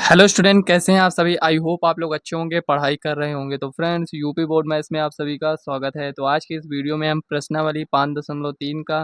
Hello student, कैसे हैं आप सभी। आई होप आप लोग अच्छे होंगे, पढ़ाई कर रहे होंगे। तो फ्रेंड्स, यूपी बोर्ड मैथ्स में आप सभी का स्वागत है। तो आज की इस वीडियो में हम प्रश्नावली 5.3 का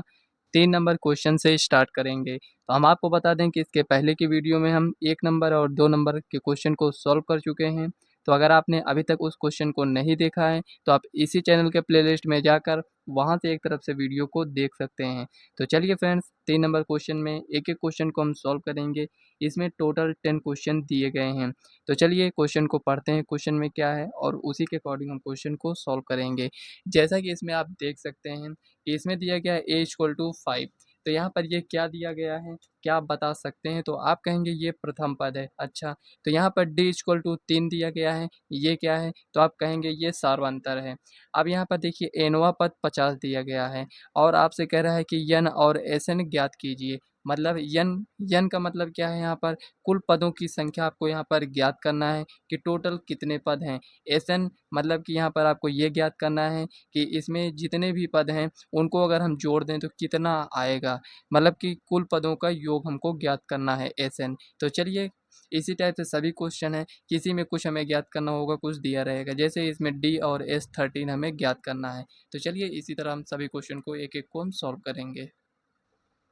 3 नंबर क्वेश्चन से स्टार्ट करेंगे। तो हम आपको बता दें कि इसके पहले की वीडियो में हम 1 नंबर और 2 नंबर के क्वेश्चन को सॉल्व कर चुके हैं। तो अगर आपने अभी तक उस क्वेश्चन को नहीं देखा है तो आप इसी चैनल के प्लेलिस्ट में जाकर वहाँ से एक तरफ से वीडियो को देख सकते हैं। तो चलिए फ्रेंड्स, 3 नंबर क्वेश्चन में एक-एक क्वेश्चन को हम सॉल्व करेंगे। इसमें टोटल 10 क्वेश्चन दिए गए हैं। तो चलिए क्वेश्चन को पढ़ते हैं, क्वेश्चन में क्या है और उसी के अकॉर्डिंग हम क्वेश्चन को सॉल्व करेंगे। जैसा कि इसमें आप देख सकते हैं कि इसमें दिया गया है a = 5। तो यहाँ पर ये क्या दिया गया है, क्या आप बता सकते हैं? तो आप कहेंगे ये प्रथम पद है। अच्छा, तो यहाँ पर d = 3 दिया गया है, ये क्या है? तो आप कहेंगे ये सार्वंतर है। अब यहाँ पर देखिए nवां पद 50 दिया गया है और आपसे कह रहा है कि n और Sn ज्ञात कीजिए। मतलब यन का मतलब क्या है, यहाँ पर कुल पदों की संख्या आपको यहाँ पर ज्ञात करना है कि टोटल कितने पद हैं। एसएन मतलब कि यहाँ पर आपको ये ज्ञात करना है कि इसमें जितने भी पद हैं उनको अगर हम जोड़ दें तो कितना आएगा। मतलब कि कुल पदों का योग हमको ज्ञात करना है एसएन। तो चलिए इसी टाइप से सभी क्वेश्चन है, किसी में कुछ हमें ज्ञात करना होगा, कुछ दिया रहेगा। जैसे इसमें डी और S13 हमें ज्ञात करना है। तो चलिए इसी तरह हम सभी क्वेश्चन को एक एक को हम सॉल्व करेंगे।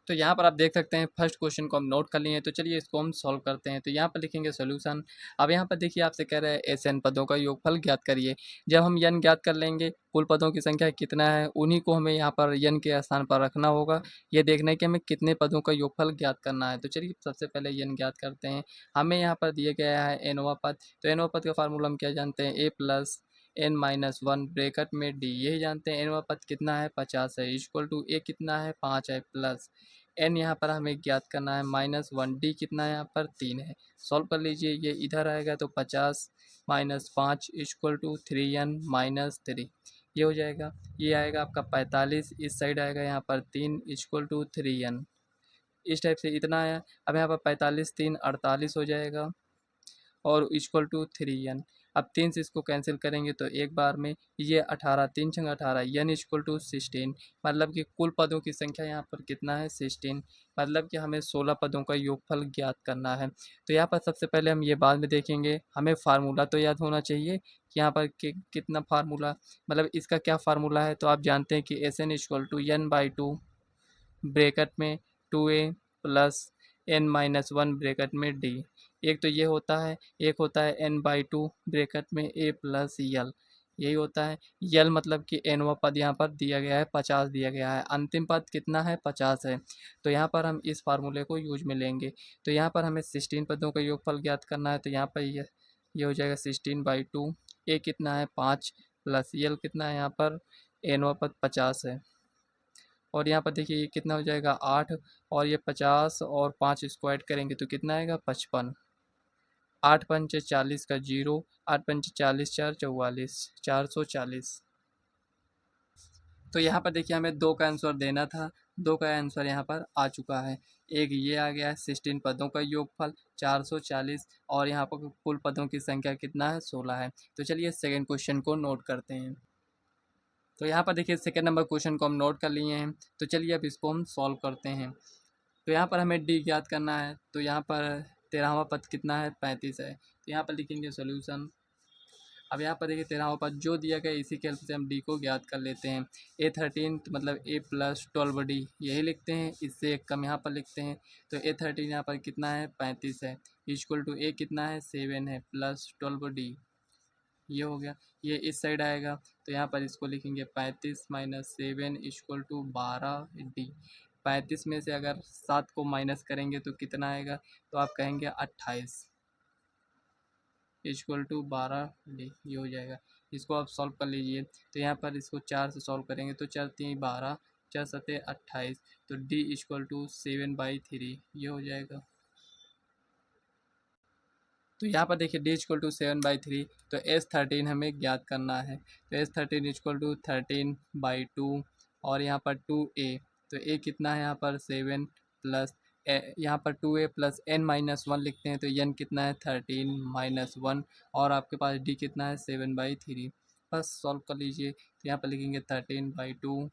तो यहाँ पर आप देख सकते हैं फर्स्ट क्वेश्चन को हम नोट कर लिए हैं। तो चलिए इसको हम सॉल्व करते हैं। तो यहाँ पर लिखेंगे सॉल्यूशन। अब यहाँ पर देखिए आपसे कह रहा है एस एन पदों का योगफल ज्ञात करिए। जब हम यन ज्ञात कर लेंगे कुल पदों की संख्या कितना है, उन्हीं को हमें यहाँ पर यन के स्थान पर रखना होगा। ये देखना है कि हमें कितने पदों का योगफल ज्ञात करना है। तो चलिए सबसे पहले यन ज्ञात करते हैं। हमें यहाँ पर दिया गया है एनवा पद। तो एनवा पद का फार्मूला हम क्या जानते हैं, a+n-1 ब्रैकेट में डी। यही जानते हैं एनवा पद कितना है, 50 है, इक्वल टू ए कितना है, 5 है, प्लस एन यहाँ पर हमें ज्ञात करना है -1। डी कितना है, यहाँ पर 3 है। सॉल्व कर लीजिए, ये इधर आएगा तो 50 -5 इक्वल टू 3n-3। ये हो जाएगा। ये आएगा आपका 45, इस साइड आएगा यहाँ पर 3 इक्वल टू 3n। इस टाइप से इतना आया। अब यहाँ पर 45 3 48 हो जाएगा और इक्वल टू 3n। अब 3 से इसको कैंसिल करेंगे तो एक बार में ये 18, 3 छंग 18, n इक्वल टू 16। मतलब कि कुल पदों की संख्या यहाँ पर कितना है, 16। मतलब कि हमें 16 पदों का योगफल ज्ञात करना है। तो यहाँ पर सबसे पहले हम ये बाद में देखेंगे, हमें फार्मूला तो याद होना चाहिए कि यहाँ पर कितना फार्मूला, मतलब इसका क्या फार्मूला है। तो आप जानते हैं कि S N equal to n/2 bracket में 2a प्लस n-1 ब्रैकेट में डी। एक तो ये होता है, एक होता है n/2 ब्रैकेट में a प्लस यल। यही होता है यल, मतलब कि nवा पद यहाँ पर दिया गया है 50 दिया गया है, अंतिम पद कितना है, 50 है। तो यहाँ पर हम इस फार्मूले को यूज में लेंगे। तो यहाँ पर हमें 16 पदों का योगफल ज्ञात करना है। तो यहाँ पर ये हो जाएगा 16/2। a कितना है, 5 प्लस यल कितना है, यहाँ पर nवा पद 50 है। और यहाँ पर देखिए ये कितना हो जाएगा, 8। और ये 50 और 5 इसको ऐड करेंगे तो कितना आएगा, 55। 8 पंचे 40 का 0, 8 पंचे 40, 4 44, 440। तो यहाँ पर देखिए हमें 2 का आंसर देना था, 2 का आंसर यहाँ पर आ चुका है। एक ये आ गया है 16 पदों का योगफल 440 और यहाँ पर कुल पदों की संख्या कितना है, 16 है। तो चलिए सेकंड क्वेश्चन को नोट करते हैं। तो यहाँ पर देखिए सेकंड नंबर क्वेश्चन को हम नोट कर लिए हैं। तो चलिए अब इसको हम सॉल्व करते हैं। तो यहाँ पर हमें डी ज्ञात करना है। तो यहाँ पर 13वां पद कितना है, 35 है। तो यहाँ पर लिखेंगे सॉल्यूशन। अब यहाँ पर देखिए 13वां पद जो दिया गया इसी के हेल्प से हम डी को ज्ञात कर लेते हैं। a13 मतलब a+12d यही लिखते हैं, इससे एक कम यहाँ पर लिखते हैं। तो a13 यहाँ पर कितना है, 35 है, इक्वल टू a कितना है, 7 है, प्लस 12d। ये हो गया। ये इस साइड आएगा तो यहाँ पर इसको लिखेंगे 35 - 7 इक्वल टू 12d। 35 में से अगर 7 को माइनस करेंगे तो कितना आएगा, तो आप कहेंगे 28 इक्वल टू 12d। ये हो जाएगा। इसको आप सॉल्व कर लीजिए। तो यहाँ पर इसको 4 से सॉल्व करेंगे तो 4 3 12, 4 7 28। तो d इक्वल टू 7/3 ये हो जाएगा। तो यहाँ पर देखिए डी इक्वल टू 7/3। तो S13 हमें ज्ञात करना है। तो S13 इक्वल टू 13/2 और यहाँ पर 2a। तो a कितना है यहाँ पर, 7 प्लस यहाँ पर 2a प्लस n-1 लिखते हैं। तो n कितना है, 13 - 1 और आपके पास d कितना है, 7/3। बस सॉल्व कर लीजिए। तो यहाँ पर लिखेंगे 13/2,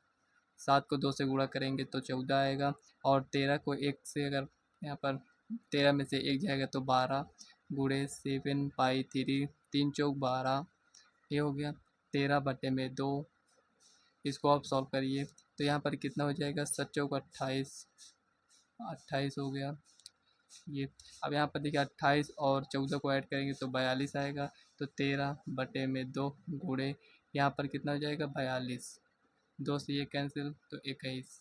7 को 2 से गुणा करेंगे तो 14 आएगा और 13 को 1 से अगर यहाँ पर 13 में से 1 जाएगा तो 12 गुणे 7/3, 3 चौक 12, ये हो गया 13/2। इसको आप सॉल्व करिए तो यहाँ पर कितना हो जाएगा, 7 चौक 28, 28 हो गया ये। अब यहाँ पर देखिए 28 और 14 को ऐड करेंगे तो 42 आएगा। तो 13/2 गुणे यहाँ पर कितना हो जाएगा, 42, 2 से ये कैंसिल तो 21,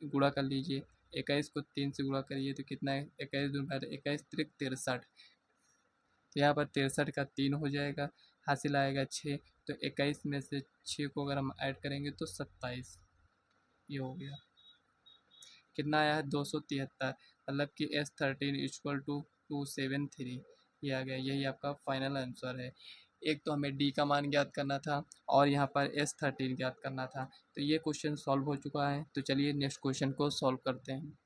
गुणा कर लीजिए। 21 को 3 से गुणा करिए तो कितना है, 21 दूनी 21 त्रिक 63, तो यहाँ पर 63 का 3 हो जाएगा, हासिल आएगा 6। तो 21 में से 6 को अगर हम ऐड करेंगे तो 27, ये हो गया। कितना आया है, 273, मतलब कि S13 इक्वल टू 273, ये आ गया। यही आपका फाइनल आंसर है। एक तो हमें डी का मान ज्ञात करना था और यहाँ पर S13 ज्ञात करना था। तो ये क्वेश्चन सॉल्व हो चुका है। तो चलिए नेक्स्ट क्वेश्चन को सॉल्व करते हैं।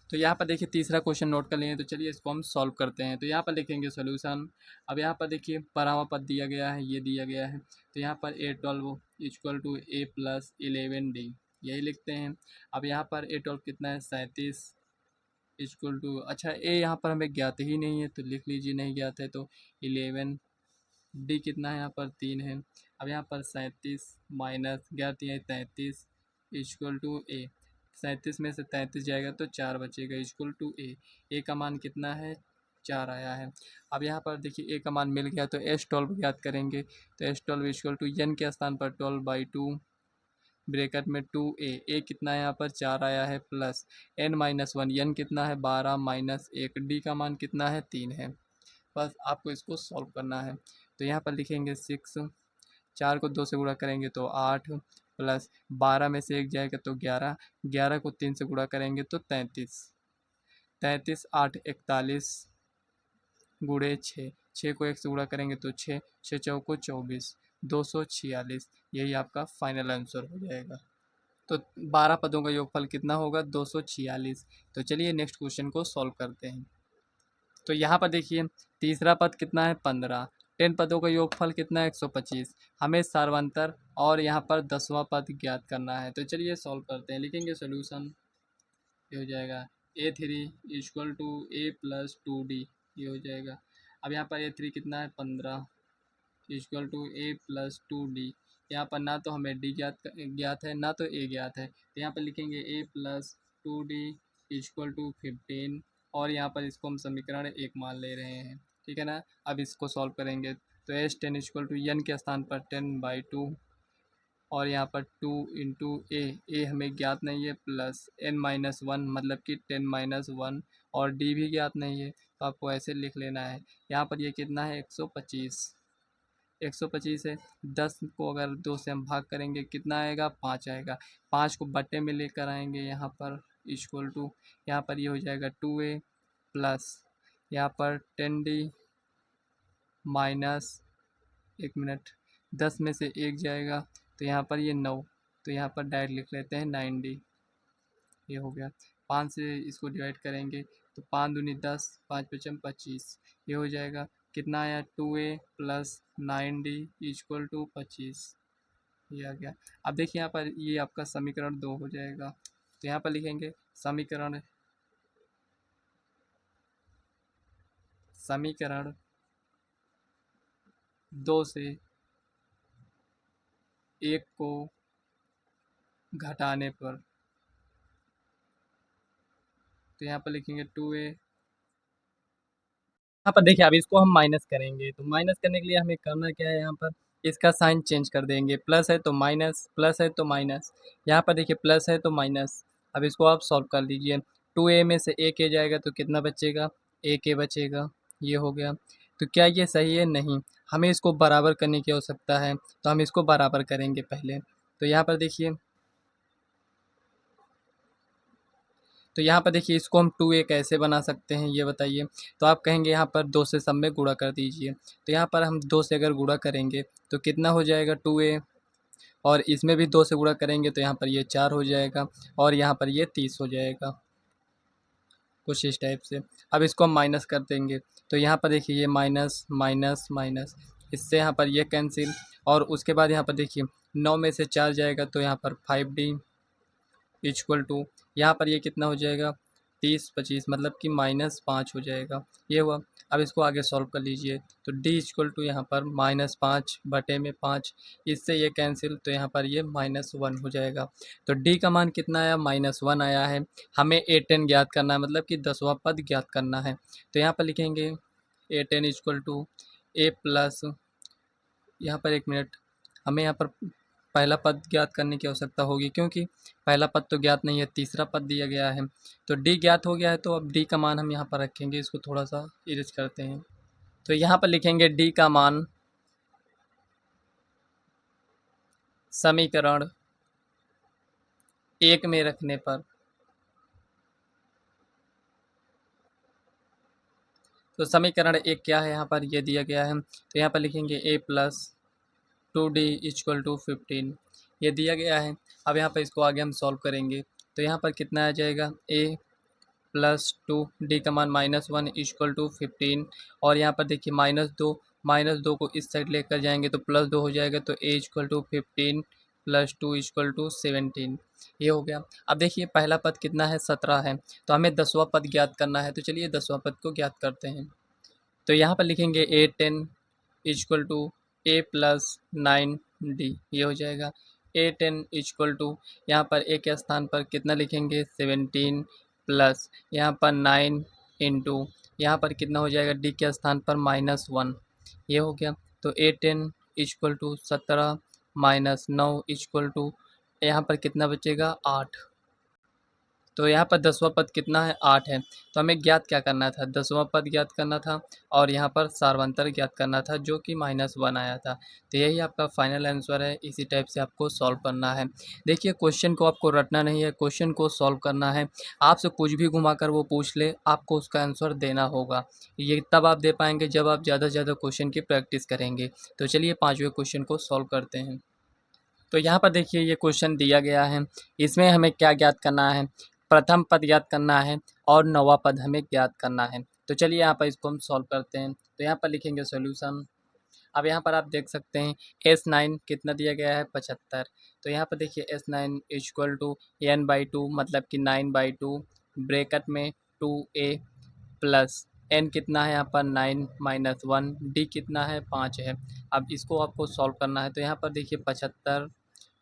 तो यहाँ पर देखिए तीसरा क्वेश्चन नोट कर लिए, तो चलिए इसको हम सॉल्व करते हैं। तो यहाँ पर लिखेंगे सोल्यूशन। अब यहाँ पर देखिए परावा पद दिया गया है, ये दिया गया है। तो यहाँ पर A12 equal to A + 11D, यही लिखते हैं। अब यहाँ पर A12 कितना है, 37 इक्वल टू, अच्छा A यहाँ पर हमें ज्ञात ही नहीं है तो लिख लीजिए, नहीं ज्ञात है तो 11। D कितना है, यहाँ पर 3 है। अब यहाँ पर 37 माइनस ज्ञात है 33 इक्वल टू A, 37 में से 33 जाएगा तो 4 बचेगा इक्वल टू A का मान कितना है, 4 आया है। अब यहाँ पर देखिए A का मान मिल गया तो S12 ज्ञात करेंगे। तो S12 इक्वल टू n के स्थान पर 12/2 ब्रैकेट में 2A कितना है, यहाँ पर 4 आया है, प्लस n-1 n कितना है, 12 माइनस 1 D का मान कितना है, 3 है। बस आपको इसको सॉल्व करना है। तो यहाँ पर लिखेंगे 6, 4 को 2 से गुणा करेंगे तो 8, प्लस 12 में से 1 जाएगा तो 11, 11 को 3 से गुणा करेंगे तो 33, 33 8 41 गुणे 6, 6 को 1 से गुणा करेंगे तो 6, 6 चौको 24, 246, यही आपका फाइनल आंसर हो जाएगा। तो 12 पदों का योगफल कितना होगा, 246। तो चलिए नेक्स्ट क्वेश्चन को सॉल्व करते हैं। तो यहाँ पर देखिए तीसरा पद कितना है, 15, 10 पदों का योगफल कितना है, 125। हमें सार्वंतर और यहाँ पर 10वां पद ज्ञात करना है। तो चलिए सॉल्व करते हैं। लिखेंगे सोल्यूशन, ये हो जाएगा A3 equal to A + 2D, ये हो जाएगा। अब यहाँ पर A3 कितना है, 15 इक्वल टू A + 2D। यहाँ पर ना तो हमें D ज्ञात है ना तो A ज्ञात है, तो यहाँ पर लिखेंगे A + 2D इक्वल टू 15, और यहाँ पर इसको हम समीकरण 1 मान ले रहे हैं, ठीक है ना। अब इसको सॉल्व करेंगे तो S10 इक्वल टू n के स्थान पर 10/2, और यहाँ पर 2 इंटू ए हमें ज्ञात नहीं है, प्लस n-1 मतलब कि 10-1, और D भी ज्ञात नहीं है तो आपको ऐसे लिख लेना है। यहाँ पर ये कितना है, 125, 125 है। 10 को अगर 2 से हम भाग करेंगे कितना आएगा, 5 आएगा। 5 को बट्टे में लेकर आएंगे यहाँ पर इक्वल टू, यहाँ पर ये हो जाएगा 2A प्लस यहाँ पर 10D माइनस, 1 मिनट, 10 में से 1 जाएगा तो यहाँ पर ये 9, तो यहाँ पर डायरेक्ट लिख लेते हैं 9D, ये हो गया। 5 से इसको डिवाइड करेंगे तो 5 दूनी 10, 5 पचम 25, ये हो जाएगा। कितना आया, 2A plus 9D equal to 25, ये आ गया। अब देखिए यहाँ पर ये आपका समीकरण 2 हो जाएगा। तो यहाँ पर लिखेंगे समीकरण समीकरण 2 से 1 को घटाने पर, तो यहाँ पर लिखेंगे 2A। यहाँ पर देखिए अब इसको हम माइनस करेंगे, तो माइनस करने के लिए हमें करना क्या है, यहाँ पर इसका साइन चेंज कर देंगे, प्लस है तो माइनस, प्लस है तो माइनस। यहाँ पर देखिए प्लस है तो माइनस। अब इसको आप सॉल्व कर लीजिए। 2A में से 1A जाएगा तो कितना बचेगा, 1A बचेगा, ये हो गया। तो क्या ये सही है, नहीं, हमें इसको बराबर करने की आवश्यकता है, तो हम इसको बराबर करेंगे पहले। तो यहाँ पर देखिए, तो यहाँ पर देखिए इसको हम 2A कैसे बना सकते हैं ये बताइए। तो आप कहेंगे यहाँ पर 2 से सब में गुणा कर दीजिए। तो यहाँ पर हम 2 से अगर गुणा करेंगे तो कितना हो जाएगा, 2A, और इसमें भी 2 से गुणा करेंगे तो यहाँ पर ये 4 हो जाएगा, और यहाँ पर ये 30 हो जाएगा, कुछ इस टाइप से। अब इसको हम माइनस कर देंगे तो यहाँ पर देखिए ये माइनस माइनस माइनस, इससे यहाँ पर ये कैंसिल, और उसके बाद यहाँ पर देखिए 9 में से 4 जाएगा तो यहाँ पर 5D इक्वल टू, यहाँ पर ये कितना हो जाएगा, 30 25 मतलब कि -5 हो जाएगा, ये हुआ। अब इसको आगे सॉल्व कर लीजिए, तो d इक्वल टू यहाँ पर -5/5, इससे ये कैंसिल, तो यहाँ पर ये -1 हो जाएगा। तो d का मान कितना आया, -1 आया है। हमें a10 ज्ञात करना है, मतलब कि 10वां पद ज्ञात करना है। तो यहाँ पर लिखेंगे a10 equal to a plus, यहाँ पर 1 मिनट, हमें यहाँ पर पहला पद ज्ञात करने की आवश्यकता होगी, क्योंकि पहला पद तो ज्ञात नहीं है, तीसरा पद दिया गया है। तो d ज्ञात हो गया है, तो अब d का मान हम यहाँ पर रखेंगे, इसको थोड़ा सा इरेज करते हैं। तो यहाँ पर लिखेंगे d का मान समीकरण 1 में रखने पर, तो समीकरण 1 क्या है, यहाँ पर ये दिया गया है। तो यहाँ पर लिखेंगे a plus 2d equal to 15, ये दिया गया है। अब यहाँ पर इसको आगे हम सॉल्व करेंगे, तो यहाँ पर कितना आ जाएगा, a प्लस 2, डी का मान -1 इक्वल टू 15, और यहाँ पर देखिए -2 को इस साइड लेकर जाएंगे तो +2 हो जाएगा, तो a equal to 15 plus 2 equal to 17, ये हो गया। अब देखिए पहला पद कितना है, 17 है, तो हमें 10वां पद ज्ञात करना है, तो चलिए 10वां पद को ज्ञात करते हैं। तो यहाँ पर लिखेंगे a10 equal to a plus 9d, ये हो जाएगा। a10 इक्वल टू, यहाँ पर a के स्थान पर कितना लिखेंगे, 17 प्लस यहाँ पर 9 इंटू, यहाँ पर कितना हो जाएगा, d के स्थान पर -1, ये हो गया। तो a10 equal to 17 minus 9 equal to, यहाँ पर कितना बचेगा, 8। तो यहाँ पर 10वां पद कितना है, 8 है। तो हमें ज्ञात क्या करना था, 10वां पद ज्ञात करना था, और यहाँ पर सार्वंतर ज्ञात करना था, जो कि -1 आया था। तो यही आपका फाइनल आंसर है, इसी टाइप से आपको सॉल्व करना है। देखिए क्वेश्चन को आपको रटना नहीं है, क्वेश्चन को सॉल्व करना है। आपसे कुछ भी घुमाकर वो पूछ ले, आपको उसका आंसर देना होगा। ये तब आप दे पाएंगे जब आप ज़्यादा से ज़्यादा क्वेश्चन की प्रैक्टिस करेंगे। तो चलिए 5वें क्वेश्चन को सॉल्व करते हैं। तो यहाँ पर देखिए ये क्वेश्चन दिया गया है, इसमें हमें क्या ज्ञात करना है, प्रथम पद ज्ञात करना है और 9वां पद हमें ज्ञात करना है। तो चलिए यहाँ पर इसको हम सॉल्व करते हैं। तो यहाँ पर लिखेंगे सॉल्यूशन। अब यहाँ पर आप देख सकते हैं S9 कितना दिया गया है, 75। तो यहाँ पर देखिए S9 इक्वल टू n/2, मतलब कि 9/2, ब्रैकेट में 2a प्लस n कितना है यहाँ पर 9 माइनस 1, d कितना है 5 है। अब इसको आपको सॉल्व करना है। तो यहाँ पर देखिए 75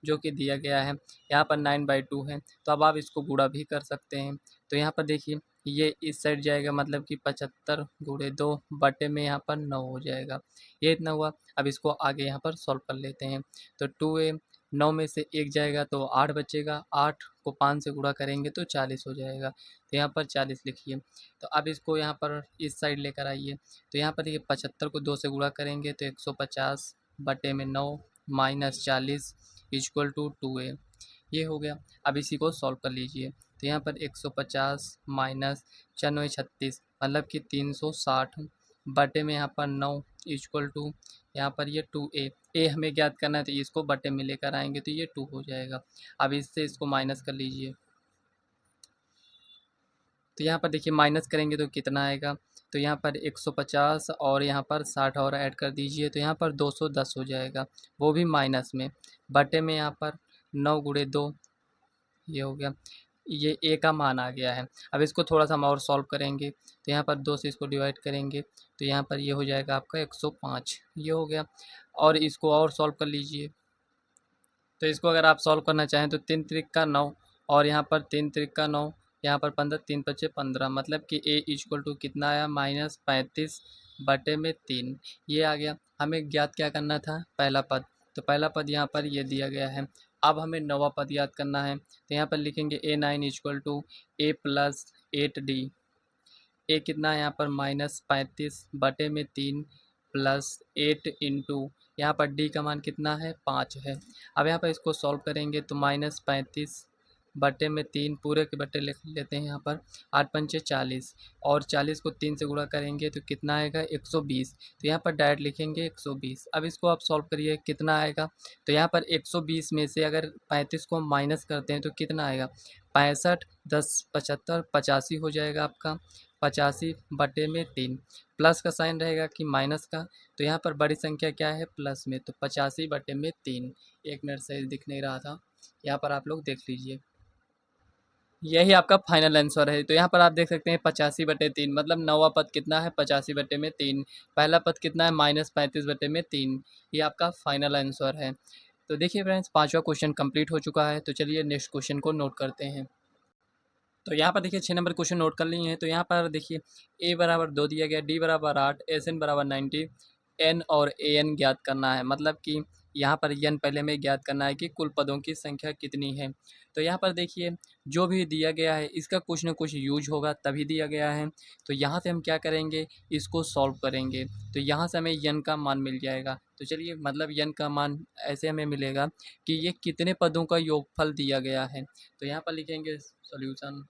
जो कि दिया गया है, यहाँ पर 9/2 है, तो अब आप इसको गुणा भी कर सकते हैं। तो यहाँ पर देखिए ये इस साइड जाएगा, मतलब कि 75 गुणे 2 बटे में यहाँ पर 9 हो जाएगा, ये इतना हुआ। अब इसको आगे यहाँ पर सॉल्व कर लेते हैं। तो 2a, 9 में से 1 जाएगा तो 8 बचेगा, 8 को 5 से गुणा करेंगे तो 40 हो जाएगा। तो यहाँ पर 40 लिखिए। तो अब इसको यहाँ पर इस साइड लेकर आइए। तो यहाँ पर देखिए 75 को 2 से गुणा करेंगे तो 150 बटे में 9 माइनस 40 इक्वल टू 2a, ये हो गया। अब इसी को सॉल्व कर लीजिए। तो यहाँ पर 150 माइनस 96 36, मतलब कि 360 बटे में यहाँ पर 9 इक्वल टू, यहाँ पर ये 2a, a हमें ज्ञात करना है, तो इसको बटे में लेकर आएंगे तो ये 2 हो जाएगा। अब इससे इसको माइनस कर लीजिए। तो यहाँ पर देखिए माइनस करेंगे तो कितना आएगा, तो यहाँ पर 150 और यहाँ पर 60 और ऐड कर दीजिए, तो यहाँ पर 210 हो जाएगा, वो भी माइनस में, बटे में यहाँ पर 9 गुणे 2, ये हो गया। ये ए का मान आ गया है। अब इसको थोड़ा सा हम और सॉल्व करेंगे, तो यहाँ पर 2 से इसको डिवाइड करेंगे तो यहाँ पर ये हो जाएगा आपका 105, ये हो गया। और इसको और सॉल्व कर लीजिए। तो इसको अगर आप सॉल्व करना चाहें तो 3 त्रिक का 9, और यहाँ पर 3 त्रिक का 9, यहाँ पर 15, 3 पच्चे 15, मतलब कि a इक्वल टू कितना आया, -35 बटे में 3, ये आ गया। हमें ज्ञात क्या करना था, पहला पद, तो पहला पद यहाँ पर ये दिया गया है। अब हमें 9वां पद याद करना है। तो यहाँ पर लिखेंगे a9 equal to a plus 8d, A कितना है यहाँ पर -35 बटे में 3 प्लस 8 इंटू, यहाँ पर डी का मान कितना है, 5 है। अब यहाँ पर इसको सॉल्व करेंगे तो -35 बटे में 3 पूरे के बटे लिख लेते हैं, यहाँ पर 8 पंचे 40, और 40 को 3 से गुणा करेंगे तो कितना आएगा, 120। तो यहाँ पर डायरेक्ट लिखेंगे 120। अब इसको आप सॉल्व करिए, कितना आएगा, तो यहाँ पर 120 में से अगर 35 को माइनस करते हैं तो कितना आएगा, 65, 10 75, 85 हो जाएगा आपका, 85 बटे में 3, प्लस का साइन रहेगा कि माइनस का, तो यहाँ पर बड़ी संख्या क्या है, प्लस में, तो 85 बटे में 3। 1 मिनट से दिख नहीं रहा था, यहाँ पर आप लोग देख लीजिए। यही आपका फाइनल आंसर है। तो यहाँ पर आप देख सकते हैं 85/3 मतलब नौवां पद कितना है 85/3। पहला पद कितना है -35/3। ये आपका फाइनल आंसर है। तो देखिए फ्रेंड्स, पांचवा क्वेश्चन कंप्लीट हो चुका है। तो चलिए नेक्स्ट क्वेश्चन को नोट करते हैं। तो यहाँ पर देखिए 6 नंबर क्वेश्चन नोट कर लिए हैं। तो यहाँ पर देखिए a बराबर 2 दिया गया, d बराबर 8, एस एन बराबर 90, n और ए एन ज्ञात करना है। मतलब कि यहाँ पर n पहले में ज्ञात करना है कि कुल पदों की संख्या कितनी है। तो यहाँ पर देखिए जो भी दिया गया है इसका कुछ ना कुछ यूज होगा तभी दिया गया है। तो यहाँ से हम क्या करेंगे, इसको सॉल्व करेंगे। तो यहाँ से हमें n का मान मिल जाएगा। तो चलिए मतलब n का मान ऐसे हमें मिलेगा कि ये कितने पदों का योगफल दिया गया है। तो यहाँ पर लिखेंगे सॉल्यूशन।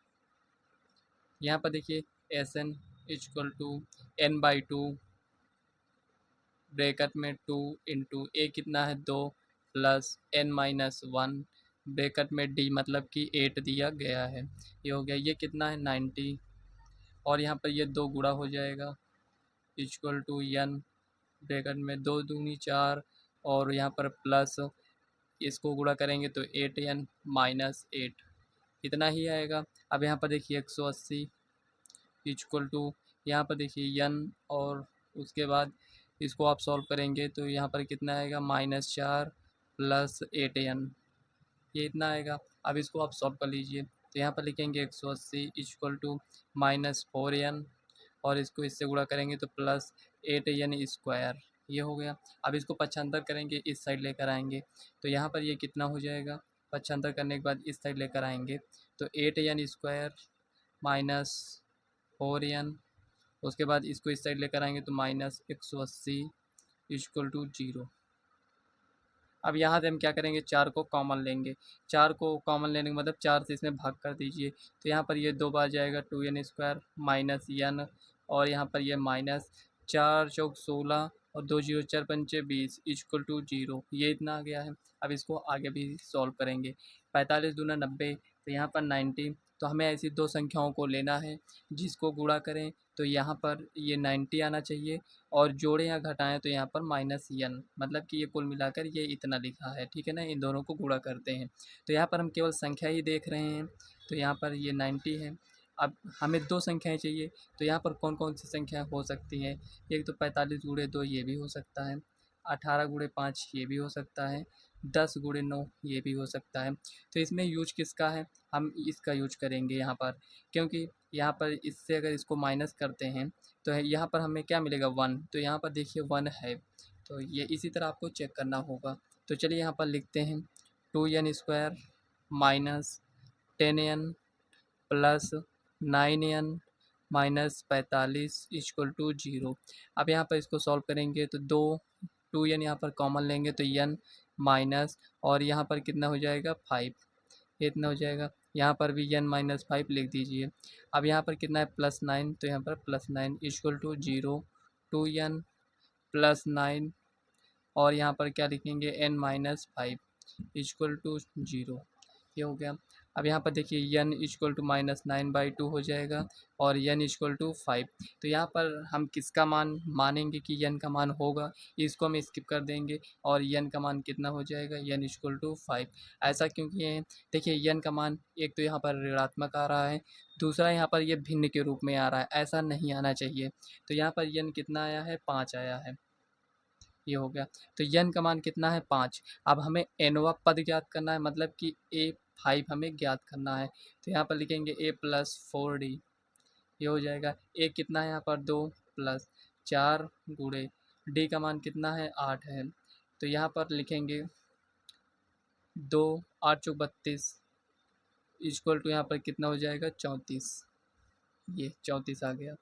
यहाँ पर देखिए S N equal to n/2 bracket में 2 इंटू ए कितना है 2 प्लस n-1 ब्रैकेट में d मतलब कि 8 दिया गया है। ये हो गया, ये कितना है 90 और यहाँ पर ये 2 गुणा हो जाएगा इक्वल टू n ब्रैकेट में 2 दूनी 4 और यहाँ पर प्लस इसको गुणा करेंगे तो 8n-8 इतना ही आएगा। अब यहाँ पर देखिए 180 इक्वल टू यहाँ पर देखिए n और उसके बाद इसको आप सॉल्व करेंगे तो यहाँ पर कितना आएगा -4 प्लस 8n, ये इतना आएगा। अब इसको आप सॉल्व कर लीजिए तो यहाँ पर लिखेंगे 180 इक्वल टू -4n और इसको इससे गुणा करेंगे तो प्लस 8n², ये हो गया। अब इसको पक्षांतर करेंगे, इस साइड लेकर आएंगे तो यहाँ पर ये कितना हो जाएगा, पक्षांतर करने के बाद इस साइड लेकर आएंगे तो 8n² माइनस 4n, उसके बाद इसको इस साइड लेकर आएंगे तो -180 इक्वल टू 0। अब यहाँ से हम क्या करेंगे, 4 को कॉमन लेंगे। 4 को कॉमन लेने का मतलब 4 से इसमें भाग कर दीजिए तो यहाँ पर ये 2 बार जाएगा 2n² माइनस n और यहाँ पर ये माइनस 4 चौक 16 और 2 0 4 पंचे 20 इक्वल टू 0, ये इतना आ गया है। अब इसको आगे भी सॉल्व करेंगे। 45 दूना 90 तो यहाँ पर 90, तो हमें ऐसी दो संख्याओं को लेना है जिसको गुणा करें तो यहाँ पर ये 90 आना चाहिए और जोड़ें या घटाएं तो यहाँ पर -n, मतलब कि ये कुल मिलाकर ये इतना लिखा है, ठीक है ना। इन दोनों को गुणा करते हैं तो यहाँ पर हम केवल संख्या ही देख रहे हैं तो यहाँ पर ये 90 है। अब हमें दो संख्याएं चाहिए तो यहाँ पर कौन कौन सी संख्याएं हो सकती हैं। एक तो 45 गुणे 2 ये भी हो सकता है, 18 गुणे 5 ये भी हो सकता है, 10 गुणे 9 ये भी हो सकता है। तो इसमें यूज किसका है, हम इसका यूज करेंगे यहाँ पर, क्योंकि यहाँ पर इससे अगर इसको माइनस करते हैं तो यहाँ पर हमें क्या मिलेगा 1, तो यहाँ पर देखिए 1 है तो ये इसी तरह आपको चेक करना होगा। तो चलिए यहाँ पर लिखते हैं 2n² minus 10n plus 9n minus 45 equal to 0। अब यहाँ पर इसको सॉल्व करेंगे तो 2n यहाँ पर कॉमन लेंगे तो n माइनस और यहाँ पर कितना हो जाएगा 5, ये इतना हो जाएगा। यहाँ पर भी n-5 लिख दीजिए। अब यहाँ पर कितना है +9 तो यहाँ पर +9 इक्वल टू 0, 2n प्लस 9 और यहाँ पर क्या लिखेंगे n-5 इक्वल टू 0, ये हो गया। अब यहाँ पर देखिए n इक्वल टू -9/2 हो जाएगा और n इक्वल टू 5। तो यहाँ पर हम किसका मान मानेंगे कि n का मान होगा, इसको हम स्किप कर देंगे और n का मान कितना हो जाएगा n इक्वल टू 5। ऐसा क्यों किए हैं, देखिए n का मान एक तो यहाँ पर ऋणात्मक आ रहा है, दूसरा यहाँ पर ये भिन्न के रूप में आ रहा है, ऐसा नहीं आना चाहिए। तो यहाँ पर n कितना आया है 5 आया है, ये हो गया। तो n का मान कितना है 5। अब हमें nवां पद ज्ञात करना है, मतलब कि a5 हमें ज्ञात करना है। तो यहाँ पर लिखेंगे a प्लस 4d, ये हो जाएगा। a कितना है यहाँ पर 2 प्लस 4 गुणे d का मान कितना है 8 है तो यहाँ पर लिखेंगे 2 8 चौक 32 इक्वल टू यहाँ पर कितना हो जाएगा 34, ये 34 आ गया।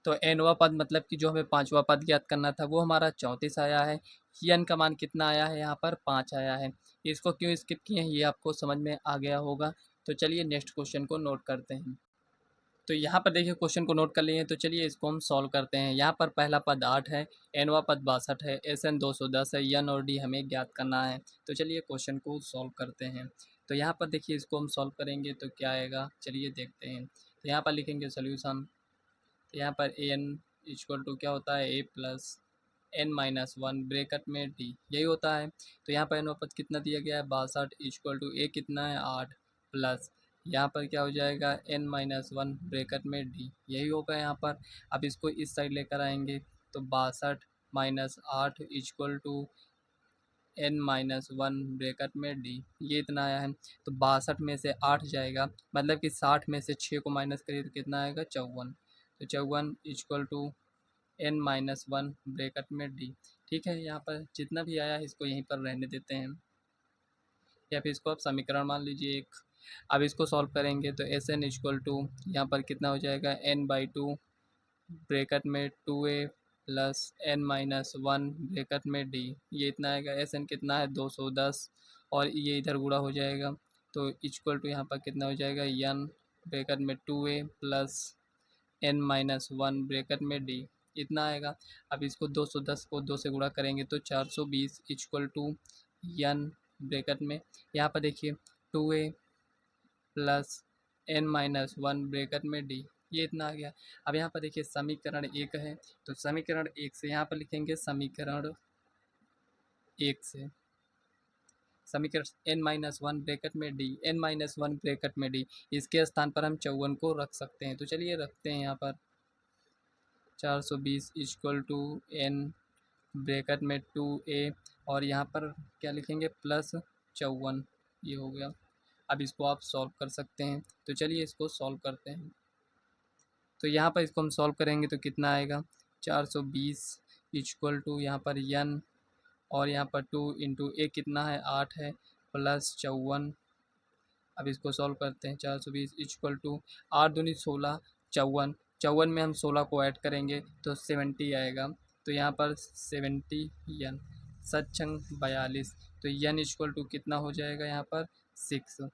तो nवां पद मतलब कि जो हमें पांचवा पद ज्ञात करना था वो हमारा 34 आया है। n का मान कितना आया है यहाँ पर 5 आया है। इसको क्यों स्किप किए हैं ये आपको समझ में आ गया होगा। तो चलिए नेक्स्ट क्वेश्चन को नोट करते हैं। तो यहाँ पर देखिए क्वेश्चन को नोट कर लिए हैं तो चलिए इसको हम सॉल्व करते हैं। यहाँ पर पहला पद 8 है, nवां पद 62 है, SN 210 है, n और d हमें ज्ञात करना है। तो चलिए क्वेश्चन को सॉल्व करते हैं। तो यहाँ पर देखिए इसको हम सॉल्व करेंगे तो क्या आएगा, चलिए देखते हैं। तो यहाँ पर लिखेंगे सोल्यूशन। तो यहाँ पर ए एन इक्वल टू क्या होता है a प्लस n-1 ब्रैकेट में d, यही होता है। तो यहाँ पर n पद कितना दिया गया है 62 इक्वल टू a कितना है 8 प्लस यहाँ पर क्या हो जाएगा n-1 ब्रैकेट में d, यही होगा यहाँ पर। अब इसको इस साइड लेकर आएंगे तो 62 minus 8 equal to n-1 bracket में d, ये इतना आया है। तो 62 में से 8 जाएगा, मतलब कि 60 में से 6 को माइनस करिए तो कितना आएगा 54। तो 54 इक्वल टू n-1 ब्रैकेट में d। ठीक है, यहाँ पर जितना भी आया है इसको यहीं पर रहने देते हैं, या फिर इसको आप समीकरण मान लीजिए एक। अब इसको सॉल्व करेंगे तो एस एन इक्वल टू यहाँ पर कितना हो जाएगा n/2 ब्रैकेट में 2a प्लस n-1 ब्रैकेट में d, ये इतना आएगा। एस एन कितना है 210, और ये इधर गुणा हो जाएगा तो इक्वल टू यहाँ पर कितना हो जाएगा n ब्रैकेट में 2a प्लस n-1 ब्रैकेट में d, इतना आएगा। अब इसको 210 को 2 से गुणा करेंगे तो 420 इक्वल टू n ब्रैकेट में, यहाँ पर देखिए 2a प्लस n-1 ब्रैकेट में d, ये इतना आ गया। अब यहाँ पर देखिए समीकरण एक है, तो समीकरण एक से यहाँ पर लिखेंगे समीकरण एक से, समीकरण n-1 ब्रैकेट में d, n-1 ब्रैकेट में d, इसके स्थान पर हम 54 को रख सकते हैं। तो चलिए रखते हैं यहाँ पर 420 इक्वल टू n ब्रैकेट में 2a, और यहाँ पर क्या लिखेंगे प्लस 54, ये हो गया। अब इसको आप सॉल्व कर सकते हैं, तो चलिए इसको सॉल्व करते हैं। तो यहाँ पर इसको हम सॉल्व करेंगे तो कितना आएगा 420 इक्वल टू यहाँ पर n, और यहाँ पर 2 इंटू ए कितना है 8 है, प्लस 54। अब इसको सॉल्व करते हैं 420 इक्वल टू 8 दूनी 16, 54, 54 में हम 16 को ऐड करेंगे तो 70 आएगा। तो यहाँ पर 70 n, सत्संग 42, तो n इक्वल टू कितना हो जाएगा यहाँ पर 6,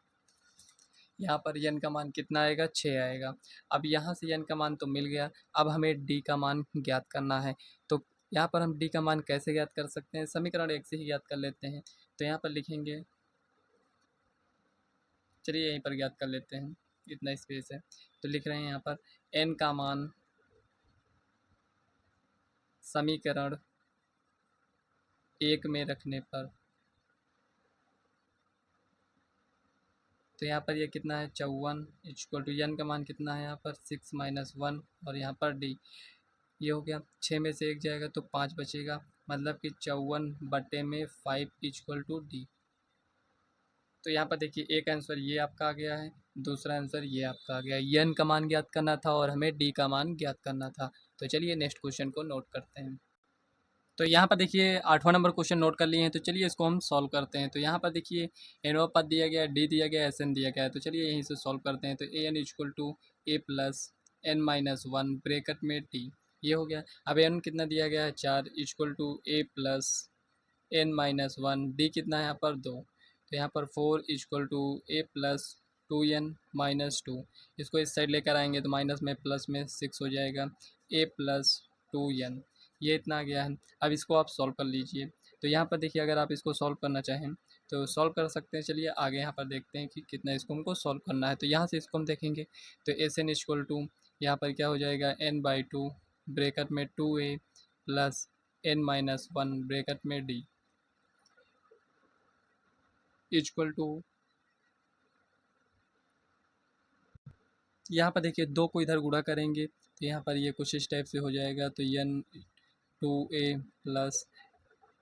यहाँ पर n का मान कितना आएगा 6 आएगा। अब यहाँ से n का मान तो मिल गया, अब हमें d का मान ज्ञात करना है। तो यहाँ पर हम d का मान कैसे ज्ञात कर सकते हैं, समीकरण एक से ही ज्ञात कर लेते हैं। तो यहाँ पर लिखेंगे, चलिए यहीं पर ज्ञात कर लेते हैं, इतना स्पेस है। तो लिख रहे हैं यहाँ पर n का मान समीकरण एक में रखने पर, तो यहाँ पर ये कितना है 54 इक्वल टू n का मान कितना है यहाँ पर 6-1, और यहाँ पर d, ये हो गया। 6 में से 1 जाएगा तो 5 बचेगा, मतलब कि 54/5 इक्वल टू d। तो यहाँ पर देखिए एक आंसर ये आपका आ गया है, दूसरा आंसर ये आपका आ गया। n का मान ज्ञात करना था और हमें d का मान ज्ञात करना था। तो चलिए नेक्स्ट क्वेश्चन को नोट करते हैं। तो यहाँ पर देखिए 8वां नंबर क्वेश्चन नोट कर लिए हैं, तो चलिए इसको हम सॉल्व करते हैं। तो यहाँ पर देखिए एनवा पद दिया गया है, डी दिया गया है, एस एन दिया गया है। तो चलिए यहीं से सॉल्व करते हैं। तो a n equal to A plus n-1 bracket में टी, ये हो गया। अब एन कितना दिया गया है 4 equal to A plus n-1, D कितना है यहाँ पर 2, तो यहाँ पर 4 equal to A plus 2n-2, इसको इस साइड लेकर आएंगे तो माइनस में प्लस में 6 हो जाएगा, ए प्लस 2n, ये इतना आ गया है। अब इसको आप सॉल्व कर लीजिए। तो यहाँ पर देखिए अगर आप इसको सॉल्व करना चाहें तो सॉल्व कर सकते हैं। चलिए आगे यहाँ पर देखते हैं कि कितना इसको हमको सॉल्व करना है। तो यहाँ से इसको हम देखेंगे तो एस एन इक्वल टू यहाँ पर क्या हो जाएगा n/2 ब्रैकेट में 2a प्लस n-1 ब्रैकेट में d इक्वल टू, यहाँ पर देखिए 2 को इधर गुणा करेंगे तो यहाँ पर ये कुछ इस टाइप से हो जाएगा। तो n/2a प्लस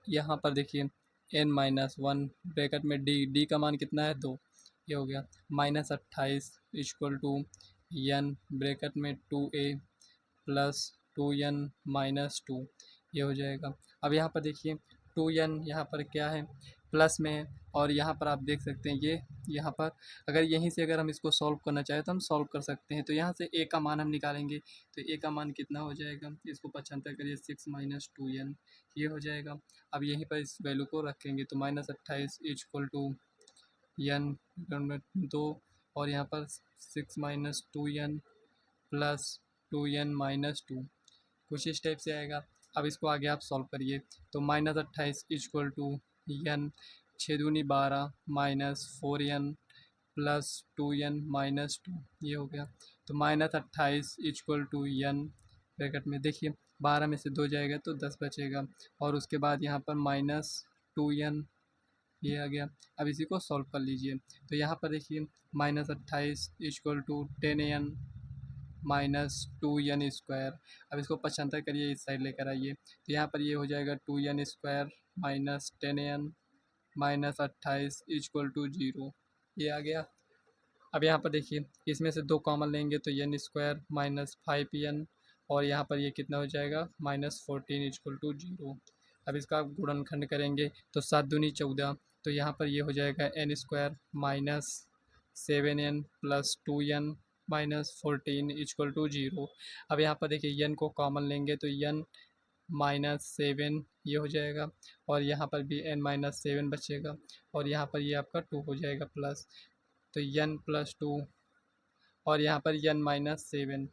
यहाँ पर देखिए n-1 ब्रैकेट में d का मान कितना है 2, ये हो गया। -28 इक्वल टू n ब्रैकेट में 2a प्लस 2n-2, ये हो जाएगा। अब यहाँ पर देखिए 2n यहाँ पर क्या है प्लस में है, और यहाँ पर आप देख सकते हैं ये यहाँ पर अगर यहीं से अगर हम इसको सॉल्व करना चाहें तो हम सॉल्व कर सकते हैं। तो यहाँ से a का मान हम निकालेंगे तो a का मान कितना हो जाएगा, इसको 75 करिए 6-2n, ये हो जाएगा। अब यहीं पर इस वैल्यू को रखेंगे तो -28 इक्वल टू n 2, और यहाँ पर 6-2n प्लस 2n-2, कुछ इस टाइप से आएगा। अब इसको आगे आप सॉल्व करिए तो -28 equal to n 6×2 12 -4n plus 2n-2, ये हो गया। तो -28 इक्वल टू n ब्रैकेट में देखिए 12 में से 2 जाएगा तो 10 बचेगा, और उसके बाद यहाँ पर -2n ये आ गया। अब इसी को सॉल्व कर लीजिए। तो यहाँ पर देखिए -28 equal to 10n minus 2n²। अब इसको 75 करिए, इस साइड लेकर आइए। तो यहाँ पर ये हो जाएगा 2n² minus 10n minus 28 equal to 0। ये आ गया। अब यहाँ पर देखिए इसमें से 2 कॉमन लेंगे तो n² माइनस 5n, और यहाँ पर ये कितना हो जाएगा -14 इक्वल टू 0। अब इसका आप गुणनखंड करेंगे तो 7 दूनी 14, तो यहाँ पर ये हो जाएगा n² minus 7n plus 2n minus 14 equal to 0। अब यहाँ पर देखिए n को कॉमन लेंगे तो n -7 ये हो जाएगा, और यहाँ पर भी n-7 बचेगा, और यहाँ पर ये आपका 2 हो जाएगा प्लस, तो n प्लस 2, और यहाँ पर n-7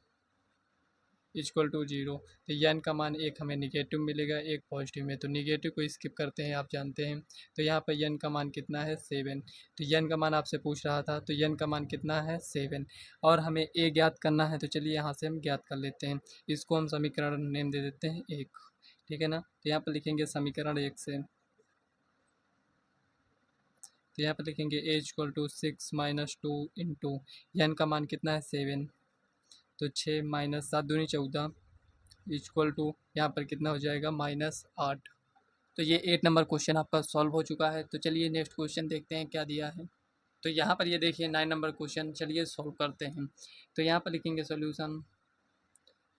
इक्वल टू 0। तो n का मान एक हमें निगेटिव मिलेगा, एक पॉजिटिव में, तो निगेटिव को स्किप करते हैं, आप जानते हैं। तो यहाँ पर n का मान कितना है 7। तो n का मान आपसे पूछ रहा था, तो n का मान कितना है 7, और हमें a ज्ञात करना है। तो चलिए यहाँ से हम ज्ञात कर लेते हैं। इसको हम समीकरण नेम दे देते हैं 1, ठीक है ना। तो यहाँ पर लिखेंगे समीकरण 1 से, तो यहाँ पर लिखेंगे a equal to 6 minus 2 into n का मान कितना है 7, तो 6 माइनस 7 दूनी 14 इक्वल टू यहाँ पर कितना हो जाएगा -8। तो ये 8 नंबर क्वेश्चन आपका सॉल्व हो चुका है। तो चलिए नेक्स्ट क्वेश्चन देखते हैं क्या दिया है। तो यहाँ पर ये देखिए 9 नंबर क्वेश्चन, चलिए सॉल्व करते हैं। तो यहाँ पर लिखेंगे सॉल्यूशन।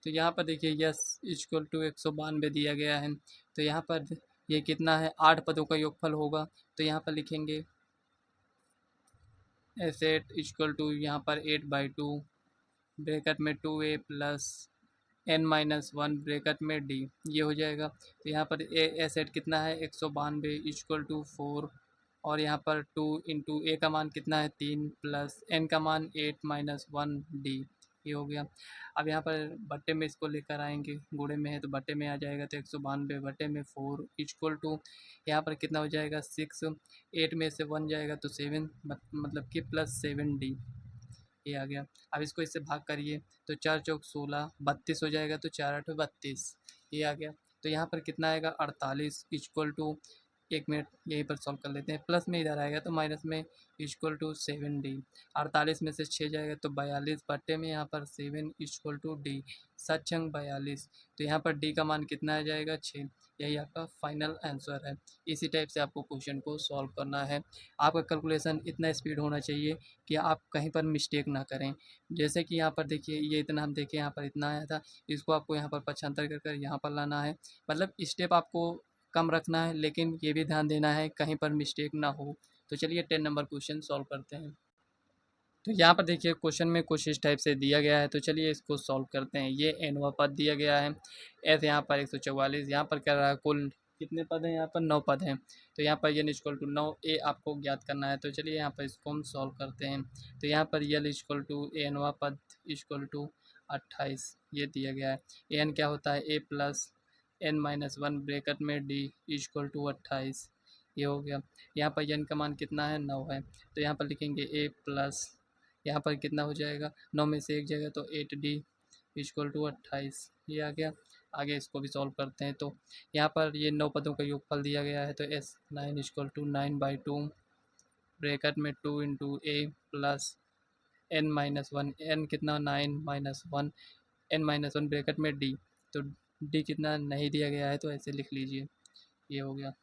तो यहाँ पर देखिए यस इक्वल टू 192 दिया गया है। तो यहाँ पर ये कितना है 8 पदों का योगफल होगा। तो यहाँ पर लिखेंगे एस8 इक्वल टू यहाँ पर 8/2 ब्रैकेट में 2a प्लस n-1 ब्रैकेट में d, ये हो जाएगा। तो यहाँ पर एसेट कितना है 192 इक्वल टू 4, और यहाँ पर 2 इंटू ए का मान कितना है 3 प्लस n का मान 8-1 d, ये हो गया। अब यहाँ पर बट्टे में इसको लेकर आएंगे, गुणे में है तो बट्टे में आ जाएगा, तो 192 बट्टे में 4 इक्वल टू यहाँ पर कितना हो जाएगा 6, 8 में से 1 जाएगा तो 7, मतलब कि +7d, ये आ गया। अब इसको इससे भाग करिए तो 4 चौक 16, 32 हो जाएगा, तो 4 8 32, ये आ गया। तो यहाँ पर कितना आएगा 48 इक्वल टू, 1 मिनट यहीं पर सॉल्व कर लेते हैं, प्लस में इधर आएगा तो माइनस में इक्वल टू 7d। 48 में से 6 जाएगा तो 42 बट्टे में यहाँ पर 7 इक्वल टू d, 7 छंग 42। तो यहाँ पर d का मान कितना आ जाएगा 6। यही आपका फाइनल आंसर है। इसी टाइप से आपको क्वेश्चन को सॉल्व करना है। आपका कैलकुलेशन इतना स्पीड होना चाहिए कि आप कहीं पर मिस्टेक ना करें। जैसे कि यहाँ पर देखिए ये इतना हम देखें, यहाँ पर इतना आया था, इसको आपको यहाँ पर 75 कर कर यहाँ पर लाना है। मतलब स्टेप आपको कम रखना है, लेकिन ये भी ध्यान देना है कहीं पर मिस्टेक ना हो। तो चलिए 10 नंबर क्वेश्चन सॉल्व करते हैं। तो यहाँ पर देखिए क्वेश्चन में कुछ इस टाइप से दिया गया है, तो चलिए इसको सॉल्व करते हैं। ये एनवा पद दिया गया है, एस यहाँ पर 144, यहाँ पर क्या रहा है कुल कितने पद हैं, यहाँ पर 9 पद हैं। तो यहाँ पर यल इक्वल टू 9 ए आपको ज्ञात करना है। तो चलिए यहाँ पर इसको हम सॉल्व करते हैं। तो यहाँ पर यल इक्वल टू एनवा पद इक्वल टू 28 ये दिया गया है। एन क्या होता है ए प्लस n-1 ब्रैकेट में d इक्वल टू 28, ये हो गया। यहाँ पर n का मान कितना है 9 है, तो यहाँ पर लिखेंगे a प्लस यहाँ पर कितना हो जाएगा 9 में से 1 जाएगा तो 8d इक्वल टू 28, ये आ गया। आगे इसको भी सॉल्व करते हैं। तो यहाँ पर ये 9 पदों का योगफल दिया गया है, तो s9 इक्वल टू 9/2 ब्रैकेट में 2 इंटू ए प्लस n-1, n कितना 9-1 n-1 ब्रैकेट में d, तो d कितना नहीं दिया गया है तो ऐसे लिख लीजिए, ये हो गया।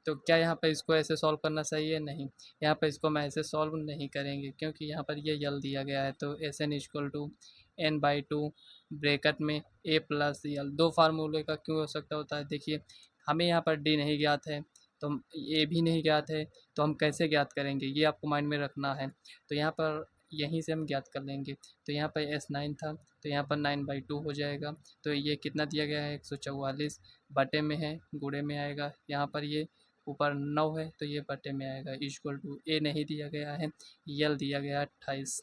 तो क्या यहाँ पर इसको ऐसे सॉल्व करना सही है? नहीं, यहाँ पर इसको मैं ऐसे सॉल्व नहीं करेंगे, क्योंकि यहाँ पर ये यल दिया गया है। तो S N equal to n/2 bracket में a प्लस यल, दो फार्मूले का क्यों हो सकता होता है? देखिए हमें यहाँ पर d नहीं ज्ञात है, तो a भी नहीं ज्ञात है, तो हम कैसे ज्ञात करेंगे, ये आपको माइंड में रखना है। तो यहाँ पर यहीं से हम ज्ञात कर लेंगे। तो यहाँ पर s9 था, तो यहाँ पर 9/2 हो जाएगा। तो ये कितना दिया गया है 144 बटे में है, गुणे में आएगा। यहाँ पर ये ऊपर 9 है तो ये बटे में आएगा, इक्वल टू ए नहीं दिया गया है, यल दिया गया है 28।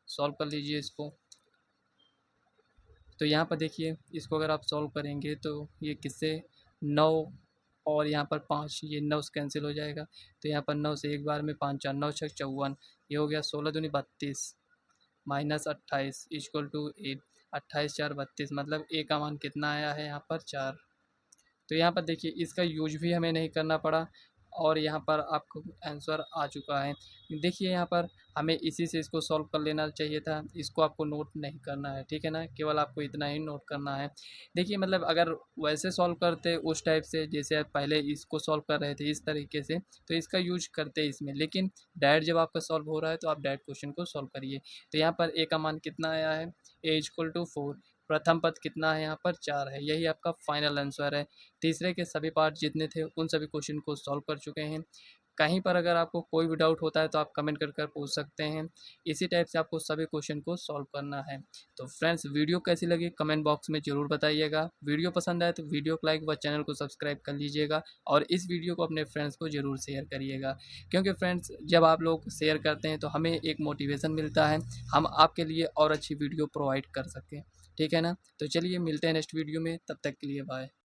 सॉल्व कर लीजिए इसको। तो यहाँ पर देखिए इसको अगर आप सॉल्व करेंगे तो ये किससे 9 और यहाँ पर 5, ये 9 से कैंसिल हो जाएगा। तो यहाँ पर 9 से एक बार में 5 4 9 6 54, ये हो गया 16 दूनी 32 माइनस 28 इक्वल टू 8, 28 4 32, मतलब ए का मान कितना आया है यहाँ पर 4। तो यहाँ पर देखिए इसका यूज भी हमें नहीं करना पड़ा, और यहाँ पर आपको आंसर आ चुका है। देखिए यहाँ पर हमें इसी से इसको सॉल्व कर लेना चाहिए था, इसको आपको नोट नहीं करना है, ठीक है ना? केवल आपको इतना ही नोट करना है। देखिए मतलब अगर वैसे सॉल्व करते उस टाइप से जैसे आप पहले इसको सॉल्व कर रहे थे इस तरीके से, तो इसका यूज़ करते इसमें, लेकिन डायरेक्ट जब आपका सॉल्व हो रहा है तो आप डायरेक्ट क्वेश्चन को सॉल्व करिए। तो यहाँ पर ए का मान कितना आया है? ए इक्वल टू 4। प्रथम पद कितना है यहाँ पर? 4 है, यही आपका फाइनल आंसर है। तीसरे के सभी पार्ट जितने थे उन सभी क्वेश्चन को सॉल्व कर चुके हैं। कहीं पर अगर आपको कोई भी डाउट होता है तो आप कमेंट कर पूछ सकते हैं। इसी टाइप से आपको सभी क्वेश्चन को सॉल्व करना है। तो फ्रेंड्स वीडियो कैसी लगी कमेंट बॉक्स में ज़रूर बताइएगा। वीडियो पसंद आए तो वीडियो को लाइक व चैनल को सब्सक्राइब कर लीजिएगा और इस वीडियो को अपने फ्रेंड्स को ज़रूर शेयर करिएगा, क्योंकि फ्रेंड्स जब आप लोग शेयर करते हैं तो हमें एक मोटिवेशन मिलता है, हम आपके लिए और अच्छी वीडियो प्रोवाइड कर सकें। ठीक है ना? तो चलिए मिलते हैं नेक्स्ट वीडियो में, तब तक के लिए बाय।